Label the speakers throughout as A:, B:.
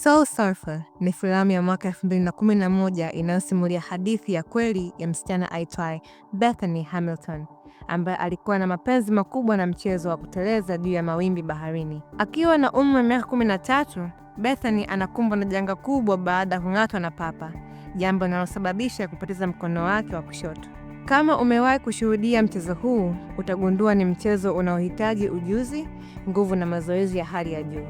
A: Soul Surfer ni filamu ya mwaka 2011 inayosimulia hadithi ya kweli ya msichana aitwaye Bethany Hamilton ambaye alikuwa na mapenzi makubwa na mchezo wa kuteleza juu ya mawimbi baharini. Akiwa na umri wa miaka 13, Bethany anakumbwa na janga kubwa baada ya kung'atwa na papa, jambo linalosababisha kupoteza mkono wake wa kushoto. Kama umewahi kushuhudia mchezo huu, utagundua ni mchezo unaohitaji ujuzi, nguvu na mazoezi ya hali ya juu.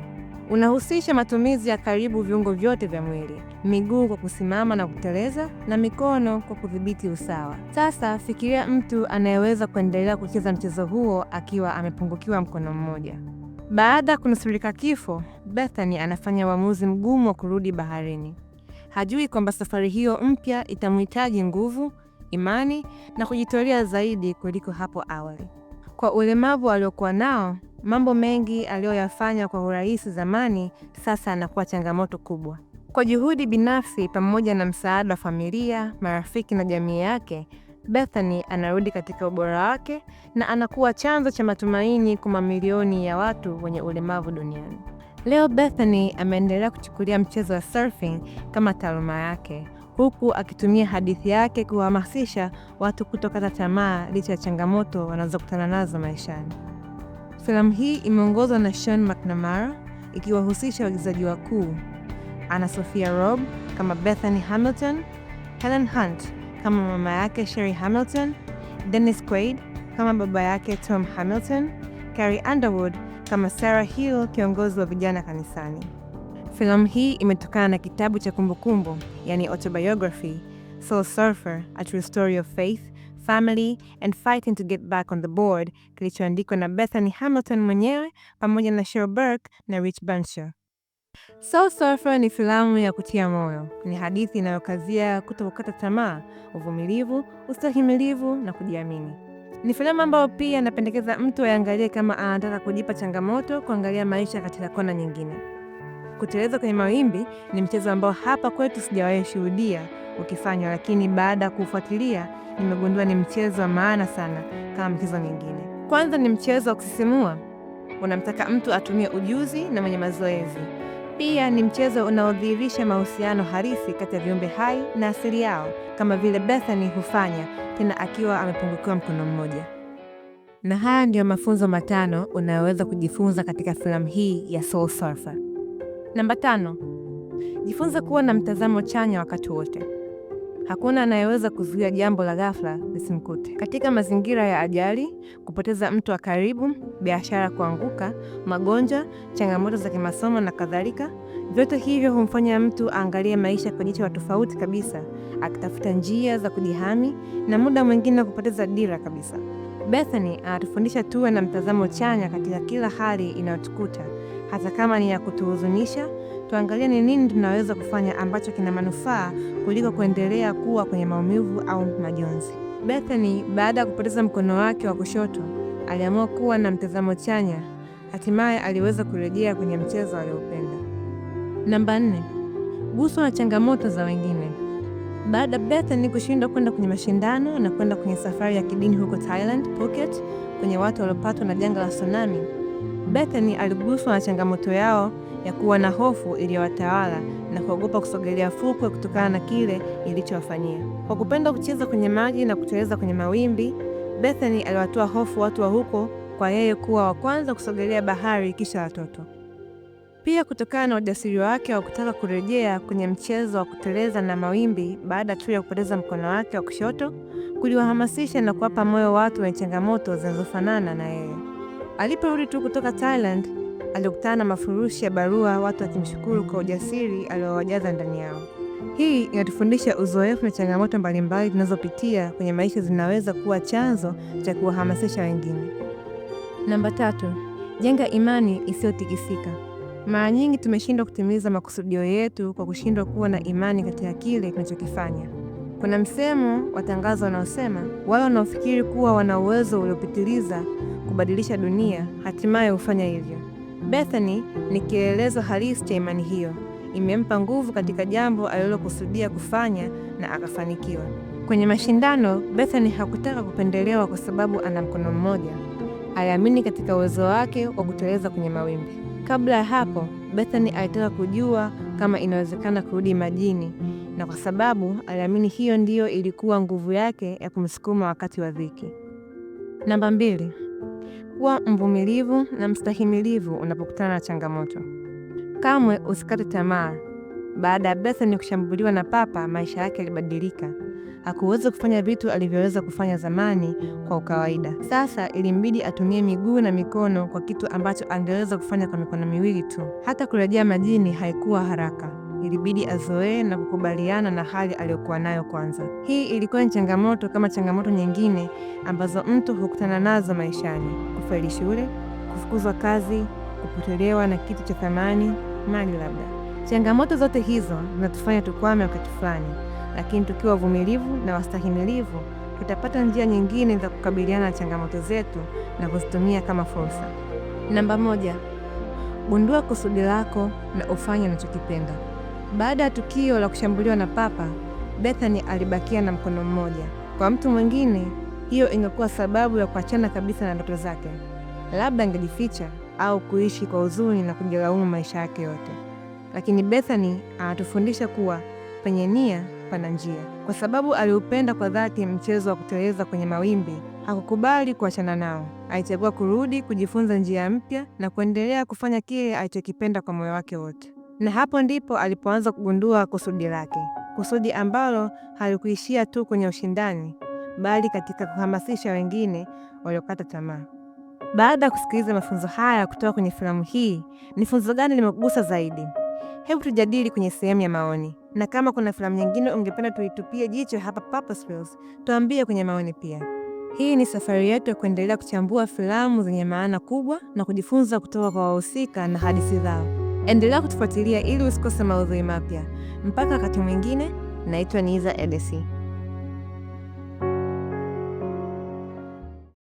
A: Unahusisha matumizi ya karibu viungo vyote vya mwili, miguu kwa kusimama na kuteleza na mikono kwa kudhibiti usawa. Sasa fikiria mtu anayeweza kuendelea kucheza mchezo huo akiwa amepungukiwa mkono mmoja. Baada ya kunusurika kifo, Bethany anafanya uamuzi mgumu wa kurudi baharini. Hajui kwamba safari hiyo mpya itamhitaji nguvu, imani na kujitolea zaidi kuliko hapo awali. Kwa ulemavu aliokuwa nao, mambo mengi aliyoyafanya kwa urahisi zamani sasa anakuwa changamoto kubwa. Kwa juhudi binafsi pamoja na msaada wa familia, marafiki na jamii yake, Bethany anarudi katika ubora wake na anakuwa chanzo cha matumaini kwa mamilioni ya watu wenye ulemavu duniani. Leo Bethany ameendelea kuchukulia mchezo wa surfing kama taaluma yake, huku akitumia hadithi yake kuhamasisha watu kutokata tamaa licha ya changamoto wanazokutana nazo maishani. Filamu hii imeongozwa na Sean McNamara, ikiwahusisha waigizaji wakuu Anna Sophia Robb kama Bethany Hamilton, Helen Hunt kama mama yake Sherry Hamilton, Dennis Quaid kama baba yake Tom Hamilton, Carrie Underwood kama Sarah Hill, kiongozi wa vijana kanisani. Filamu hii imetokana na kitabu cha kumbukumbu, yani autobiography, Soul Surfer, A True Story of Faith, Family and Fighting to Get Back on the Board, kilichoandikwa na Bethany Hamilton mwenyewe pamoja na Cheryl Burke na Rich Buncher. Soul Surfer ni filamu ya kutia moyo. Ni hadithi inayokazia kutokata tamaa, uvumilivu, ustahimilivu na kujiamini. Ni filamu ambayo pia napendekeza mtu aiangalie kama anataka kujipa changamoto kuangalia maisha katika kona nyingine. Kuteleza kwenye mawimbi ni mchezo ambao hapa kwetu sijawahi shuhudia ukifanywa, lakini baada ya kufuatilia nimegundua ni mchezo wa maana sana kama mchezo mingine. Kwanza ni mchezo wa kusisimua. Unamtaka mtu atumie ujuzi na mwenye mazoezi. Pia ni mchezo unaodhihirisha mahusiano halisi kati ya viumbe hai na asili yao, kama vile Bethany hufanya, tena akiwa amepungukiwa mkono mmoja. Na haya ndio mafunzo 5 unayoweza kujifunza katika filamu hii ya Soul Surfer. Namba 5. Jifunze kuwa na mtazamo chanya wakati wote. Hakuna anayeweza kuzuia jambo la ghafla lisimkute. Katika mazingira ya ajali, kupoteza mtu wa karibu, biashara kuanguka, magonjwa, changamoto za kimasomo na kadhalika, vyote hivyo humfanya mtu aangalie maisha kwa jicho tofauti kabisa, akitafuta njia za kujihami na muda mwingine kupoteza dira kabisa. Bethany anatufundisha tuwe na mtazamo chanya katika kila hali inayotukuta, hata kama ni ya kutuhuzunisha. Tuangalie ni nini tunaweza kufanya ambacho kina manufaa kuliko kuendelea kuwa kwenye maumivu au majonzi. Bethany, baada ya kupoteza mkono wake wa kushoto, aliamua kuwa na mtazamo chanya. Hatimaye aliweza kurejea kwenye mchezo aliopenda. Namba 4. Guswa na changamoto za wengine. Baada ya Bethany kushindwa kwenda kwenye mashindano na kwenda kwenye safari ya kidini huko Thailand, Phuket, kwenye watu waliopatwa na janga la tsunami, Bethany aliguswa na changamoto yao ya kuwa na hofu iliyowatawala na kuogopa kusogelea fukwe kutokana na kile ilichowafanyia. Kwa kupenda kucheza kwenye maji na kuteleza kwenye mawimbi, Bethany aliwatoa hofu watu wa huko kwa yeye kuwa wa kwanza kusogelea bahari kisha watoto. Pia kutokana na ujasiri wake wa kutaka kurejea kwenye mchezo wa kuteleza na mawimbi baada tu ya kupoteza mkono wake wa kushoto, kuliwahamasisha na kuwapa moyo watu wenye changamoto zinazofanana na yeye. Aliporudi tu kutoka Thailand, alikutana na mafurushi ya barua, watu wakimshukuru kwa ujasiri aliowajaza ndani yao. Hii inatufundisha uzoefu na changamoto mbalimbali tunazopitia kwenye maisha zinaweza kuwa chanzo cha kuwahamasisha wengine. Namba 3. Jenga imani isiyotikisika. Mara nyingi tumeshindwa kutimiza makusudio yetu kwa kushindwa kuwa na imani katika kile tunachokifanya. Kuna msemo wa tangazo unaosema, wale wanaofikiri kuwa wana uwezo uliopitiliza kubadilisha dunia hatimaye hufanya hivyo. Bethany ni kielelezo halisi cha imani hiyo. Imempa nguvu katika jambo alilokusudia kufanya na akafanikiwa. Kwenye mashindano, Bethany hakutaka kupendelewa kwa sababu ana mkono mmoja. Aliamini katika uwezo wake wa kuteleza kwenye mawimbi. Kabla ya hapo, Bethany alitaka kujua kama inawezekana kurudi majini, na kwa sababu aliamini hiyo ndiyo ilikuwa nguvu yake ya kumsukuma wakati wa dhiki. Namba 2, kuwa mvumilivu na mstahimilivu unapokutana na changamoto. Kamwe usikate tamaa. Baada ya Bethany kushambuliwa na papa, maisha yake yalibadilika. Hakuweza kufanya vitu alivyoweza kufanya zamani kwa ukawaida. Sasa ilimbidi atumie miguu na mikono kwa kitu ambacho angeweza kufanya kwa mikono miwili tu. Hata kurejea majini haikuwa haraka. Ilibidi azoee na kukubaliana na hali aliyokuwa nayo kwanza. Hii ilikuwa ni changamoto kama changamoto nyingine ambazo mtu hukutana nazo maishani: kufeli shule, kufukuzwa kazi, kupotelewa na kitu cha thamani, mali labda. Changamoto zote hizo zinatufanya tukwame wakati fulani, lakini tukiwa vumilivu na wastahimilivu, tutapata njia nyingine za kukabiliana na changamoto zetu na kuzitumia kama fursa. Namba 1, gundua kusudi lako na ufanye unachokipenda. Baada ya tukio la kushambuliwa na papa, Bethany alibakia na mkono mmoja. Kwa mtu mwingine, hiyo ingekuwa sababu ya kuachana kabisa na ndoto zake. Labda angejificha au kuishi kwa huzuni na kujilaumu maisha yake yote. Lakini Bethany anatufundisha kuwa penye nia pana njia. Kwa sababu aliupenda kwa dhati mchezo wa kuteleza kwenye mawimbi, hakukubali kuachana nao. Alichagua kurudi, kujifunza njia mpya na kuendelea kufanya kile alichokipenda kwa moyo wake wote. Na hapo ndipo alipoanza kugundua kusudi lake, kusudi ambalo halikuishia tu kwenye ushindani, bali katika kuhamasisha wengine waliokata tamaa. Baada ya kusikiliza mafunzo haya kutoka kwenye filamu hii, ni funzo gani limekugusa zaidi? Hebu tujadili kwenye sehemu ya maoni. Na kama kuna filamu nyingine ungependa tuitupie jicho hapa Purposefuls, tuambie kwenye maoni pia. Hii ni safari yetu ya kuendelea kuchambua filamu zenye maana kubwa na kujifunza kutoka kwa wahusika na hadithi zao. Endelea kutufuatilia ili usikose maudhui mapya. Mpaka wakati mwingine, naitwa Niza Edesi.